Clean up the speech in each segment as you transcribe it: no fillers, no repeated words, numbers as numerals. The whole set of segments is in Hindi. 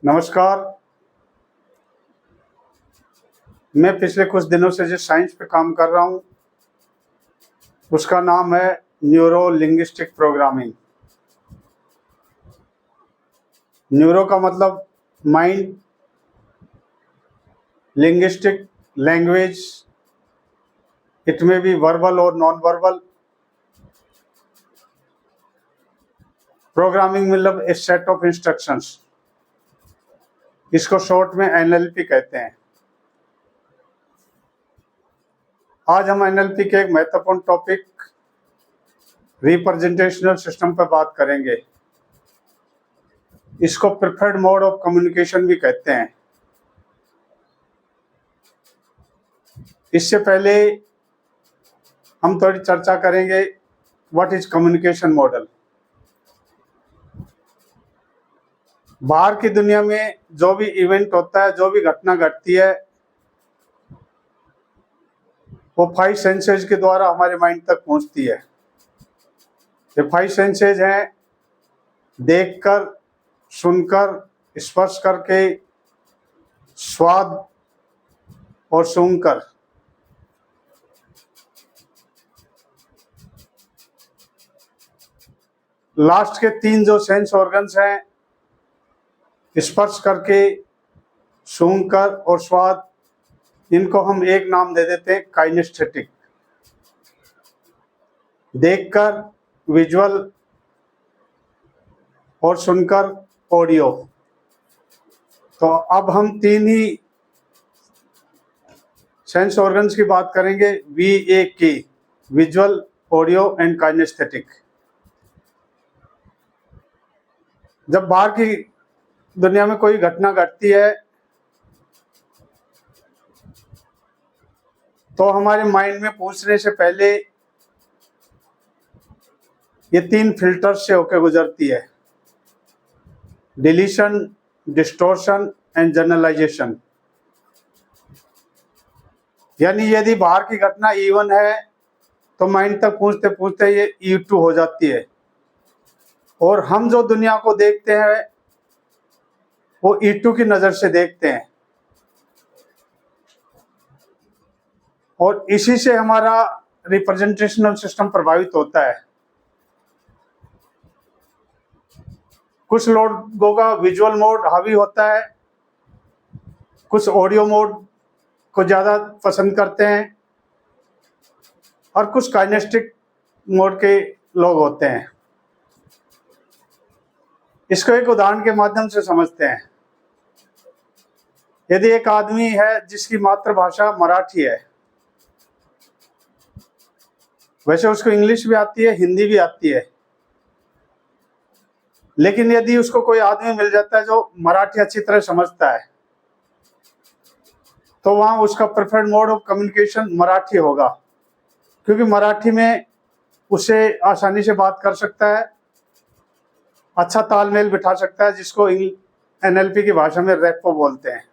नमस्कार। मैं पिछले कुछ दिनों से जिस साइंस पे काम कर रहा हूँ उसका नाम है न्यूरो लिंग्विस्टिक प्रोग्रामिंग। न्यूरो का मतलब माइंड, लिंग्विस्टिक लैंग्वेज, इट में बी वर्बल और नॉन वर्बल। प्रोग्रामिंग मतलब ए सेट ऑफ इंस्ट्रक्शंस, इसको शॉर्ट में एनएलपी कहते हैं। आज हम एनएलपी के एक महत्वपूर्ण टॉपिक रिप्रेजेंटेशनल सिस्टम पर बात करेंगे। इसको प्रेफर्ड मोड ऑफ कम्युनिकेशन भी कहते हैं। इससे पहले हम थोड़ी चर्चा करेंगे व्हाट इज कम्युनिकेशन मॉडल। बाहर की दुनिया में जो भी इवेंट होता है, जो भी घटना घटती है, वो 5 सेंसेस के द्वारा हमारे माइंड तक पहुंचती है। ये 5 सेंसेस हैं देखकर, सुनकर, स्पर्श करके, स्वाद और सूंघकर। लास्ट के 3 जो सेंस ऑर्गन्स हैं, स्पर्श करके, सूंघकर और स्वाद, इनको हम एक नाम दे देते हैं काइनेस्थेटिक। देखकर विजुअल और सुनकर ऑडियो। तो अब हम 3 ही सेंस ऑर्गन्स की बात करेंगे, VAK, visual, audio and kinesthetic. जब बाहर की दुनिया में कोई घटना घटती है तो हमारे माइंड में पहुंचने से पहले ये 3 फिल्टर से होकर गुजरती है, डिलीशन, डिस्टोर्शन एंड जनरलाइजेशन। यानी यदि बाहर की घटना E1 है तो माइंड तक पहुंचते पहुंचते ये E2 हो जाती है, और हम जो दुनिया को देखते हैं वो E2 की नज़र से देखते हैं, और इसी से हमारा रिप्रेजेंटेशनल सिस्टम प्रभावित होता है। कुछ लोगों का विजुअल मोड हावी होता है, कुछ ऑडियो मोड को ज़्यादा पसंद करते हैं, और कुछ काइनेस्टिक मोड के लोग होते हैं। इसको एक उदाहरण के माध्यम से समझते हैं। यदि एक आदमी है जिसकी मातृभाषा मराठी है, वैसे उसको इंग्लिश भी आती है, हिंदी भी आती है, लेकिन यदि उसको कोई आदमी मिल जाता है जो मराठी अच्छी तरह समझता है तो वहाँ उसका preferred mode of communication Marathi होगा, क्योंकि मराठी में उसे आसानी से बात कर सकता है, अच्छा तालमेल बिठा सकता है, जिसको NLP की भाषा में रैपो बोलते हैं।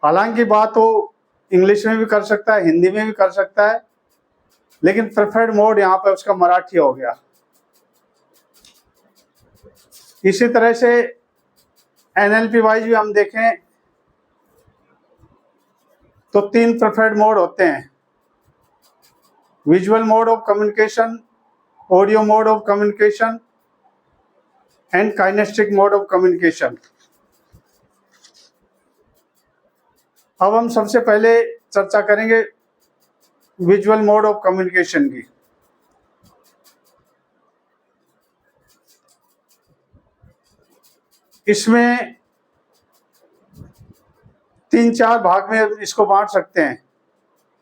हालांकि बात वो इंग्लिश में भी कर सकता है, हिंदी में भी कर सकता है, लेकिन प्रेफर्ड मोड यहाँ पे उसका मराठी हो गया। इसी तरह से NLP वाइज भी हम देखें तो 3 प्रेफर्ड मोड होते हैं, visual mode of communication, audio mode of communication and kinaesthetic mode of communication. अब हम सबसे पहले चर्चा करेंगे विजुअल मोड ऑफ कम्युनिकेशन की। इसमें 3-4 भाग में इसको बांट सकते हैं।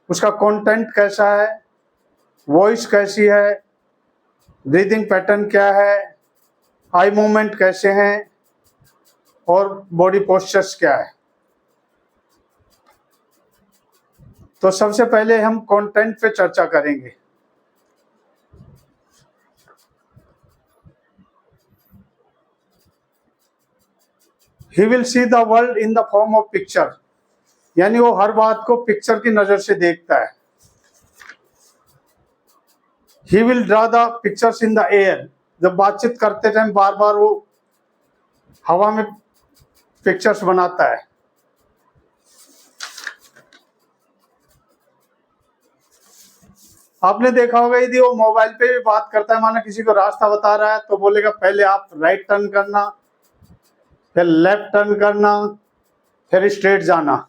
उसका कंटेंट कैसा है, वॉइस कैसी है, ब्रीदिंग पैटर्न क्या है, आई मूवमेंट कैसे हैं, और बॉडी पोस्चर्स क्या है। तो सबसे पहले हम कंटेंट पे चर्चा करेंगे। He will see the world in the form of picture, यानी वो हर बात को पिक्चर की नजर से देखता है। He will draw the pictures in the air, जब बातचीत करते टाइम बार बार वो हवा में पिक्चर्स बनाता है। आपने देखा होगा यदि वो मोबाइल पे भी बात करता है, माना किसी को रास्ता बता रहा है तो बोलेगा पहले आप राइट टर्न करना, फिर लेफ्ट टर्न करना, फिर स्ट्रेट जाना।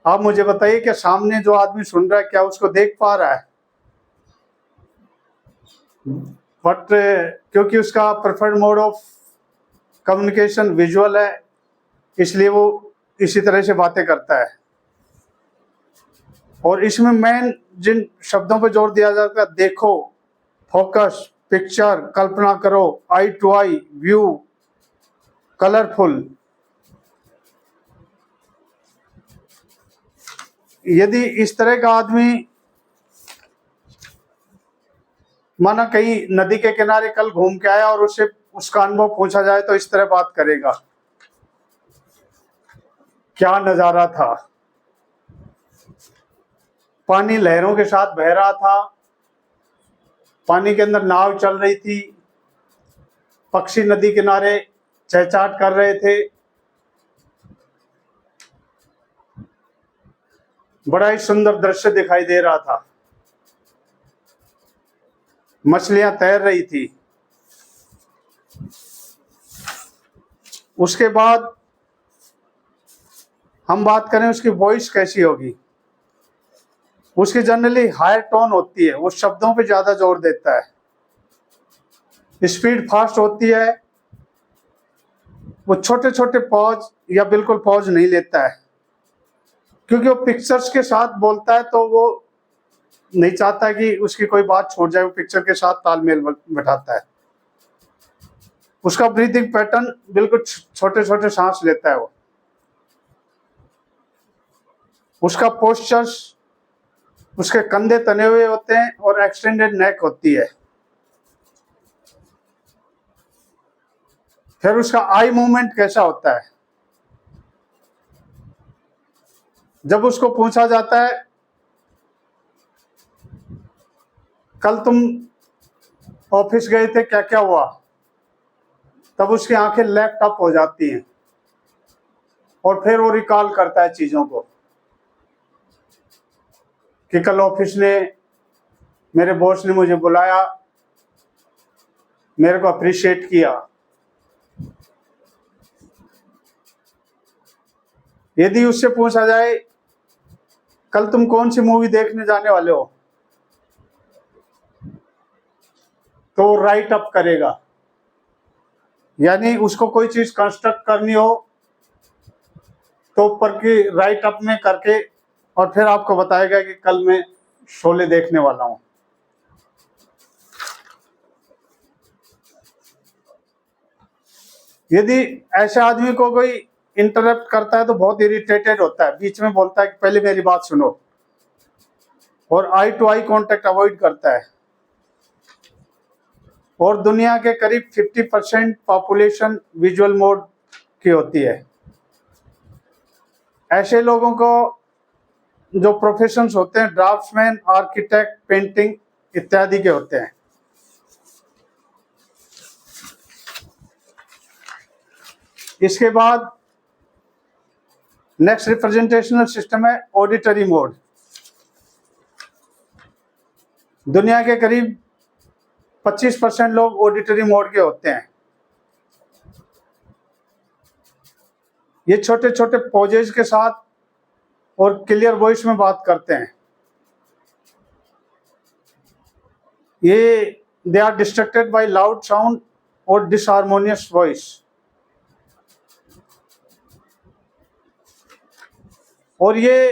आप मुझे बताइए कि सामने जो आदमी सुन रहा है क्या उसको देख पा रहा है? बट क्योंकि उसका preferred mode of communication visual है, इसलिए वो इसी तरह से बातें करता है। और इसमें मेन जिन शब्दों पर जोर दिया जाता है, देखो, फोकस, पिक्चर, कल्पना करो, आई टू आई, व्यू, कलरफुल। यदि इस तरह का आदमी माना कहीं नदी के किनारे कल घूम के आया और उससे उसका अनुभव पूछा जाए तो इस तरह बात करेगा, क्या नजारा था, पानी लहरों के साथ बह रहा था, पानी के अंदर नाव चल रही थी, पक्षी नदी किनारे चहचहाट कर रहे थे, बड़ा ही सुंदर दृश्य दिखाई दे रहा था, मछलियां तैर रही थी। उसके बाद हम बात करें उसकी वॉइस कैसी होगी। उसकी जनरली हायर टोन होती है, वो शब्दों पे ज्यादा जोर देता है, स्पीड फास्ट होती है, वो छोटे छोटे पॉज या बिल्कुल पॉज नहीं लेता है, क्योंकि वो पिक्चर्स के साथ बोलता है तो वो नहीं चाहता कि उसकी कोई बात छोड़ जाए, वो पिक्चर के साथ तालमेल बैठाता है। उसका ब्रीथिंग पैटर्न बिल्कुल छोटे छोटे सांस लेता है वो। उसका पोस्चर्स, उसके कंधे तने हुए होते हैं और एक्सटेंडेड नेक होती है। फिर उसका आई मूवमेंट कैसा होता है। जब उसको पूछा जाता है कल तुम ऑफिस गए थे क्या क्या हुआ, तब उसकी आंखें लेफ्ट अप हो जाती हैं और फिर वो रिकॉल करता है चीजों को कि कल ऑफिस ने मेरे बॉस ने मुझे बुलाया, मेरे को अप्रिशिएट किया। यदि उससे पूछा जाए कल तुम कौन सी मूवी देखने जाने वाले हो, तो राइट अप करेगा, यानी उसको कोई चीज कंस्ट्रक्ट करनी हो तो ऊपर की राइट अप में करके और फिर आपको बताएगा कि कल मैं शोले देखने वाला हूं। यदि ऐसे आदमी को कोई इंटरप्ट करता है तो बहुत इरिटेटेड होता है, बीच में बोलता है कि पहले मेरी बात सुनो, और आई टू आई कांटेक्ट अवॉइड करता है। और दुनिया के करीब 50% पॉपुलेशन विजुअल मोड की होती है। ऐसे लोगों को जो प्रोफेशंस होते हैं, ड्राफ्ट्समैन, आर्किटेक्ट, पेंटिंग इत्यादि के होते हैं। इसके बाद नेक्स्ट रिप्रेजेंटेशनल सिस्टम है ऑडिटरी मोड। दुनिया के करीब 25% लोग ऑडिटरी मोड के होते हैं। ये छोटे छोटे पॉजेज के साथ और क्लियर वॉइस में बात करते हैं। ये they are distracted by loud sound और डिसहार्मोनियस वॉइस। और ये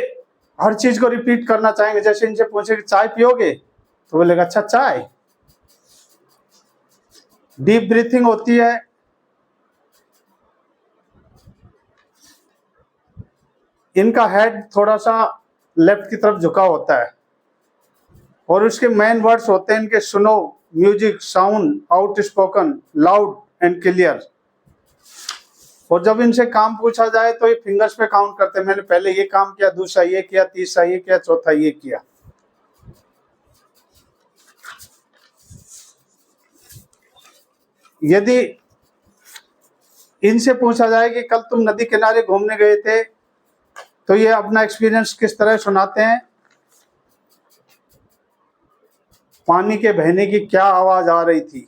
हर चीज को रिपीट करना चाहेंगे। जैसे इनसे पूछे कि चाय पियोगे, तो बोलेगा अच्छा चाय। डीप ब्रीथिंग होती है। इनका हेड थोड़ा सा लेफ्ट की तरफ झुका होता है और उसके मेन वर्ड्स होते हैं इनके सुनो, music, sound, out spoken, loud and clear. और जब इनसे काम पूछा जाए तो ये फिंगर्स पे काउंट करते हैं, मैंने पहले ये काम किया, दूसरा ये किया, तीसरा ये किया, चौथा ये किया। यदि इनसे पूछा जाए कि कल तुम नदी किनारे घूमने गए थे, तो ये अपना एक्सपीरियंस किस तरह सुनाते हैं। पानी के बहने की क्या आवाज आ रही थी,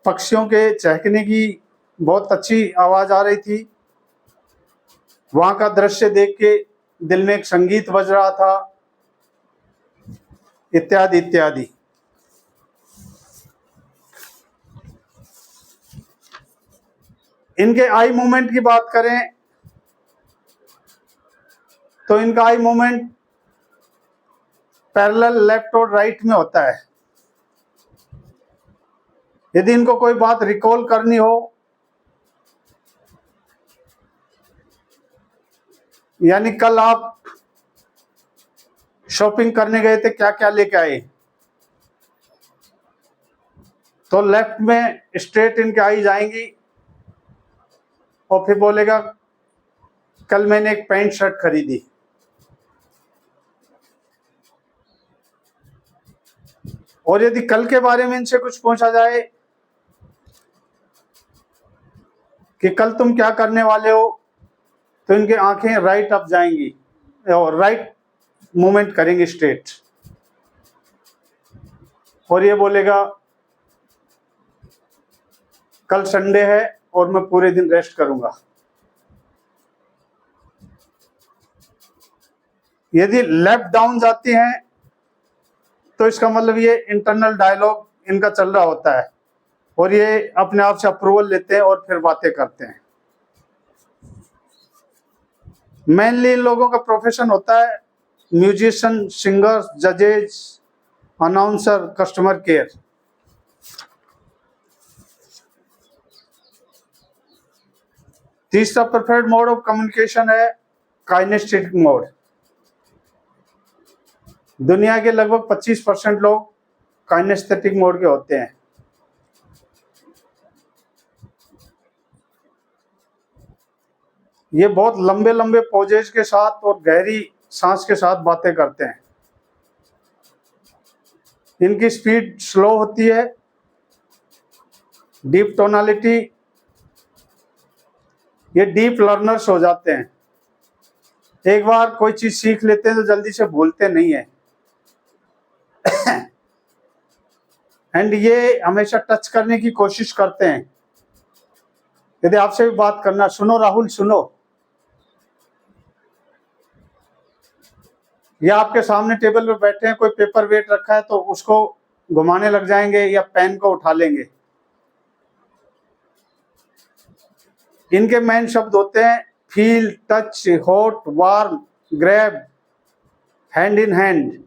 पक्षियों के चहकने की बहुत अच्छी आवाज आ रही थी, वहां का दृश्य देख के दिल में एक संगीत बज रहा था, इत्यादि इत्यादि। इनके आई मूवमेंट की बात करें तो इनका आई मूवमेंट पैरेलल लेफ्ट और राइट में होता है। यदि इनको कोई बात रिकॉल करनी हो, यानी कल आप शॉपिंग करने गए थे, क्या क्या लेके आए, तो लेफ्ट में स्ट्रेट इनके आई जाएंगी और फिर बोलेगा कल मैंने एक पैंट शर्ट खरीदी। और यदि कल के बारे में इनसे कुछ पूछा जाए कि कल तुम क्या करने वाले हो, तो इनकी आंखें राइट अप जाएंगी और राइट मूवमेंट करेंगे स्ट्रेट, और ये बोलेगा कल संडे है और मैं पूरे दिन रेस्ट करूंगा। यदि लेफ्ट डाउन जाती हैं तो इसका मतलब ये इंटरनल डायलॉग इनका चल रहा होता है और ये अपने आप से अप्रूवल लेते हैं और फिर बातें करते हैं। मेनली इन लोगों का प्रोफेशन होता है म्यूजिशियन, सिंगर, जजेस, अनाउंसर, कस्टमर केयर। तीसरा प्रेफर्ड मोड ऑफ कम्युनिकेशन है काइनेस्थेटिक मोड। दुनिया के लगभग 25% लोग काइनेस्थेटिक मोड के होते हैं। ये बहुत लंबे लंबे पोजेज के साथ और गहरी सांस के साथ बातें करते हैं। इनकी स्पीड स्लो होती है, डीप टोनालिटी, ये डीप लर्नर्स हो जाते हैं। एक बार कोई चीज सीख लेते हैं तो जल्दी से भूलते नहीं है। एंड ये हमेशा टच करने की कोशिश करते हैं। यदि आपसे भी बात करना, सुनो राहुल सुनो, या आपके सामने टेबल पे बैठे हैं, कोई पेपर वेट रखा है तो उसको घुमाने लग जाएंगे या पेन को उठा लेंगे। इनके मेन शब्द होते हैं feel, touch, hot, warm, grab, hand in hand.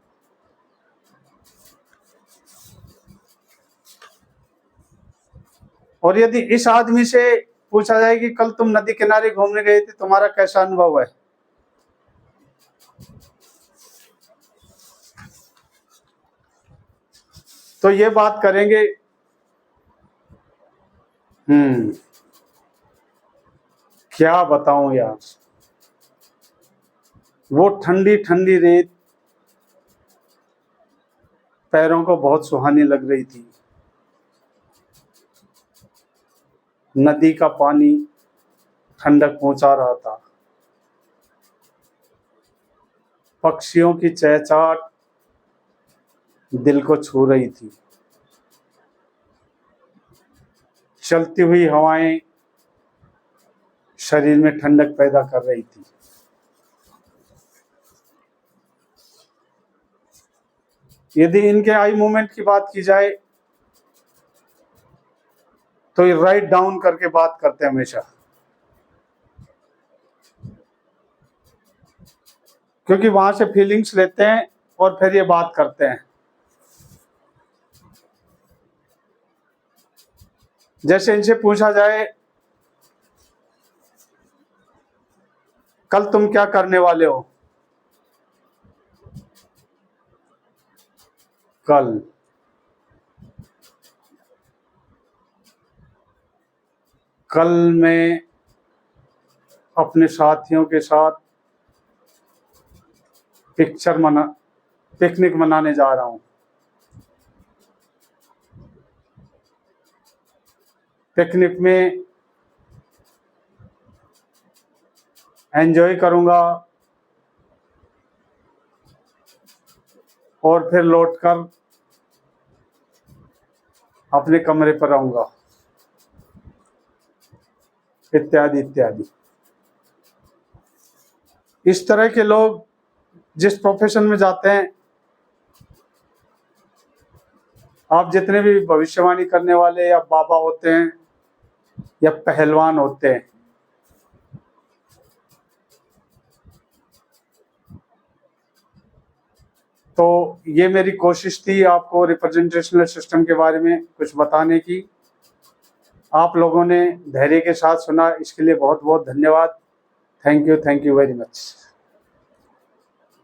और यदि इस आदमी से पूछा जाए कि कल तुम नदी किनारे घूमने गए थे, तुम्हारा कैसा अनुभव है, तो ये बात करेंगे क्या बताऊं यार, वो ठंडी ठंडी रेत पैरों को बहुत सुहानी लग रही थी, नदी का पानी ठंडक पहुंचा रहा था, पक्षियों की चहचहाट दिल को छू रही थी, चलती हुई हवाएं शरीर में ठंडक पैदा कर रही थी। यदि इनके आई मूवमेंट की बात की जाए तो ये राइट डाउन करके बात करते हैं हमेशा, क्योंकि वहां से फीलिंग्स लेते हैं और फिर ये बात करते हैं। जैसे इनसे पूछा जाए कल तुम क्या करने वाले हो, कल कल मैं अपने साथियों के साथ पिकनिक मनाने जा रहा हूं। पिकनिक में एंजॉय करूँगा और फिर लौटकर अपने कमरे पर आऊँगा, इत्यादि इत्यादि। इस तरह के लोग जिस प्रोफेशन में जाते हैं, आप जितने भी भविष्यवाणी करने वाले या बाबा होते हैं या पहलवान होते हैं, तो ये मेरी कोशिश थी आपको रिप्रेजेंटेशनल सिस्टम के बारे में कुछ बताने की। आप लोगों ने धैर्य के साथ सुना, इसके लिए बहुत बहुत धन्यवाद। Thank you very much.